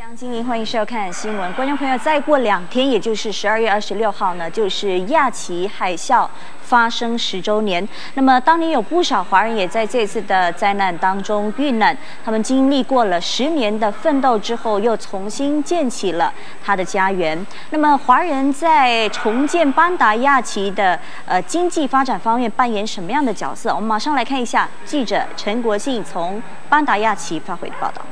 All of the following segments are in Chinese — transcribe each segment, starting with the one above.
杨经理，欢迎收看新闻。观众朋友，再过2天，也就是12月26号呢，就是亚奇海啸发生10周年。那么，当年有不少华人也在这次的灾难当中遇难，他们经历过了10年的奋斗之后，又重新建起了他的家园。那么，华人在重建班达亚奇的经济发展方面扮演什么样的角色？我们马上来看一下记者陈国信从班达亚奇发回的报道。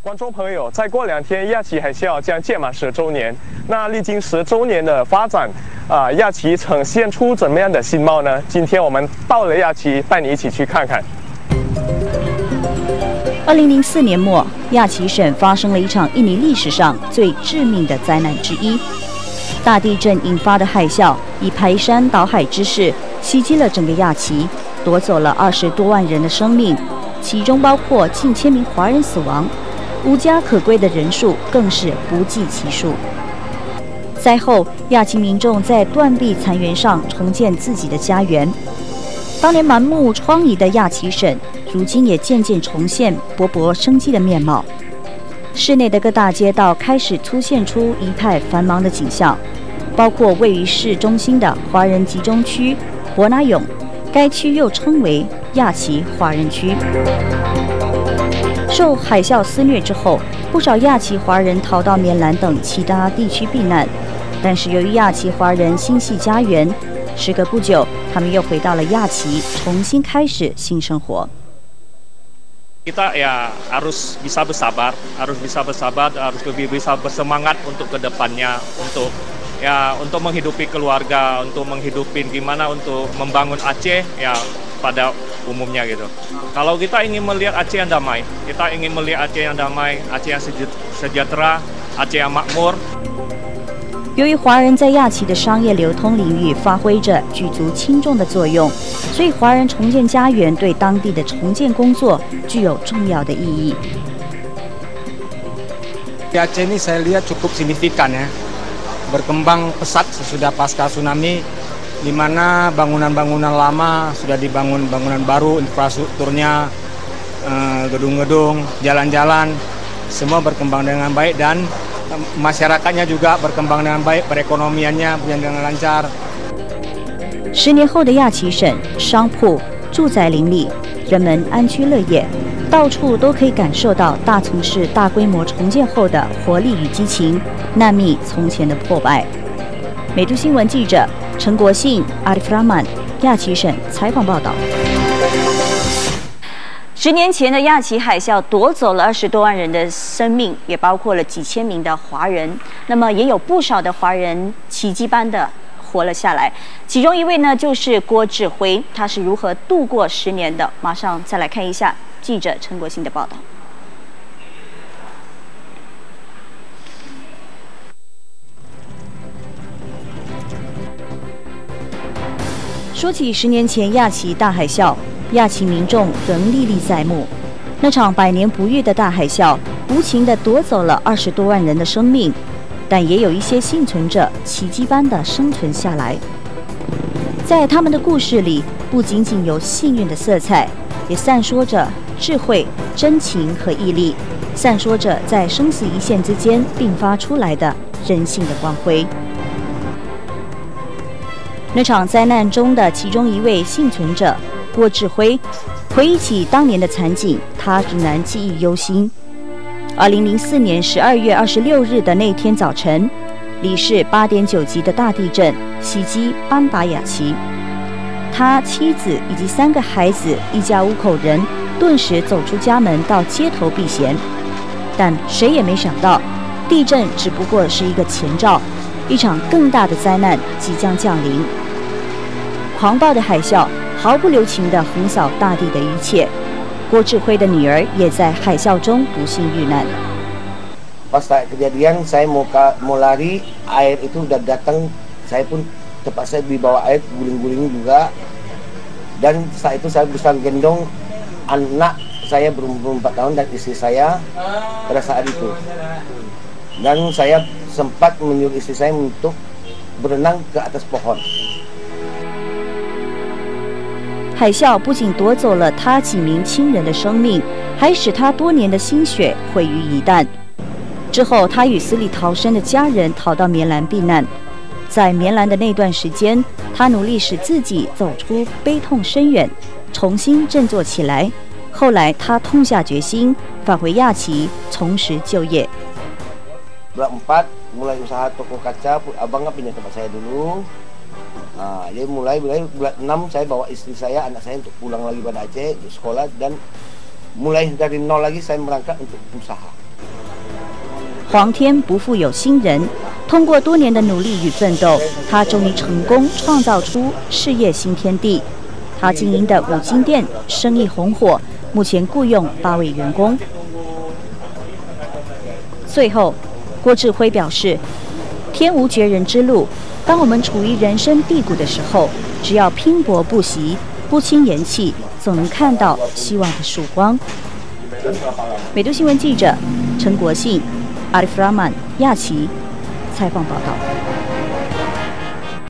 观众朋友，再过2天，亚奇海啸将届满10周年。那历经10周年的发展，亚奇呈现出怎么样的新貌呢？今天我们到了亚奇，带你一起去看看。2004年末，亚奇省发生了一场印尼历史上最致命的灾难之一——大地震引发的海啸，以排山倒海之势袭击了整个亚奇，夺走了20多万人的生命，其中包括近1000名华人死亡。 无家可归的人数更是不计其数。灾后，亚奇民众在断壁残垣上重建自己的家园。当年满目疮痍的亚奇省，如今也渐渐重现勃勃生机的面貌。市内的各大街道开始凸现出一派繁忙的景象，包括位于市中心的华人集中区伯拿永，该区又称为亚奇华人区。 受海啸肆虐之后，不少亚奇华人逃到棉兰等其他地区避难，但是由于亚奇华人心系家园，时隔不久，他们又回到了亚奇，重新开始新生活。Kita ya harus bisa bersabar, harus lebih bisa bersemangat untuk kedepannya, untuk menghidupi keluarga, untuk menghidupi gimana untuk membangun Aceh ya pada umumnya gitu. Kalau kita ingin melihat Aceh yang damai, kita ingin melihat Aceh yang damai, Aceh yang sejahtera, Aceh yang makmur. 由于华人在亚奇的商业流通领域发挥着举足轻重的作用，所以华人重建家园对当地的重建工作具有重要的意义。Aceh ini saya lihat cukup signifikan ya, berkembang pesat sesudah pasca tsunami, di mana bangunan-bangunan lama sudah dibangun bangunan baru, infrastrukturnya, gedung-gedung, jalan-jalan, semua berkembang dengan baik dan masyarakatnya juga berkembang dengan baik, perekonomiannya berjalan dengan lancar. 10年后的亚奇省，商铺、住宅林立，人们安居乐业，到处都可以感受到大城市大规模重建后的活力与激情，难觅从前的破败。美都新闻记者陈国信、阿里弗拉曼，亚奇省采访报道。10年前的亚奇海啸夺走了20多万人的生命，也包括了几千名的华人。那么也有不少的华人奇迹般的活了下来。其中一位呢，就是郭志辉，他是如何度过10年的？马上再来看一下记者陈国信的报道。 说起10年前亚奇大海啸，亚奇民众仍历历在目。那场百年不遇的大海啸，无情地夺走了20多万人的生命，但也有一些幸存者奇迹般地生存下来。在他们的故事里，不仅仅有幸运的色彩，也散说着智慧、真情和毅力，散说着在生死一线之间迸发出来的人性的光辉。 那场灾难中的其中一位幸存者郭志辉，回忆起当年的惨景，他仍然记忆犹新。2004年12月26日的那天早晨，里氏8.9级的大地震袭击班达亚奇，他妻子以及3个孩子，一家5口人顿时走出家门到街头避险。但谁也没想到，地震只不过是一个前兆，一场更大的灾难即将降临。 狂暴的海啸毫不留情地横扫大地的一切，郭志辉的女儿也在海啸中不幸遇难。Pas kejadian saya mau lari, air itu udah datang, saya pun terpaksa di bawah air guling-guling juga. Dan saat itu saya bisa gendong anak saya berumur 4 tahun dan istri saya pada saat itu. Dan saya sempat menyuruh istri saya untuk berenang ke atas pohon. 海啸不仅夺走了他几名亲人的生命，还使他多年的心血毁于一旦。之后，他与死里逃生的家人逃到棉兰避难。在棉兰的那段时间，他努力使自己走出悲痛深渊，重新振作起来。后来，他痛下决心返回亚旗，重拾就业。Bulan 4 mulai usaha toko kaca, abang pindah tempat saya dulu. Jadi mulai bulan 6 saya bawa istri saya, anak saya untuk pulang lagi pada Aceh untuk sekolah dan mulai dari nol lagi saya merangkak untuk usaha. 皇天不负有心人，通过多年的努力与奋斗，他终于成功创造出事业新天地。他经营的五金店生意红火，目前雇佣8位员工。最后，郭志辉表示：“天无绝人之路，当我们处于人生低谷的时候，只要拼搏不息，不轻言弃，总能看到希望的曙光。”美都新闻记者陈国信、阿里弗拉曼、亚旗采访报道。